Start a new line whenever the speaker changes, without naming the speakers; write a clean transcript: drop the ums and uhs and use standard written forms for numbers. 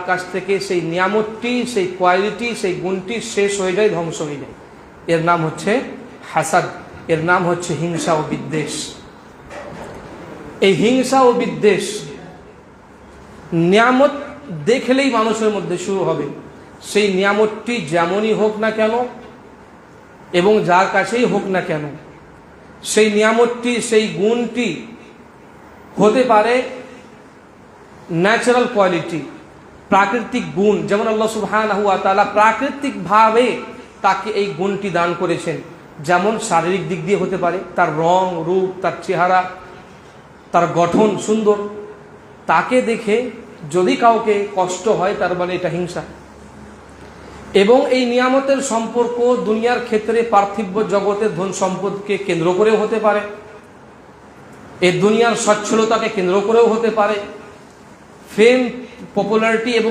কাছ থেকে সেই নিয়ামতটি, সেই কোয়ালিটি, সেই গুণটি শেষ হয়ে যায়, ধ্বংস হয়ে যায়। এর নাম হচ্ছে হাসাদ, এর নাম হচ্ছে হিংসা ও বিদ্বেষ। এই হিংসা ও বিদ্বেষ নিয়ামত দেখলেই মানুষের মধ্যে শুরু হবে। সেই নিয়ামতটি যেমনই হোক না কেন এবং যার কাছেই হোক না কেন, সেই নিয়ামতটি, সেই গুণটি হতে পারে ন্যাচারাল কোয়ালিটি, প্রাকৃতিক গুণ। যেমন আল্লাহ সুবহানাহু ওয়া তাআলা প্রাকৃতিকভাবে তাকে এই গুণটি দান করেছেন। যেমন শারীরিক দিক দিয়ে হতে পারে, তার রং রূপ, তার চেহারা, তার গঠন সুন্দর। তাকে দেখে যদি কাউকে কষ্ট হয়, তার মানে এটা হিংসা। এবং এই নিয়ামতের সম্পর্ক দুনিয়ার ক্ষেত্রে পার্থিব জগতের ধন সম্পদকে কেন্দ্র করেও হতে পারে, এই দুনিয়ার সচ্ছলতাকে কেন্দ্র করেও হতে পারে, ফেম, পপুলারিটি এবং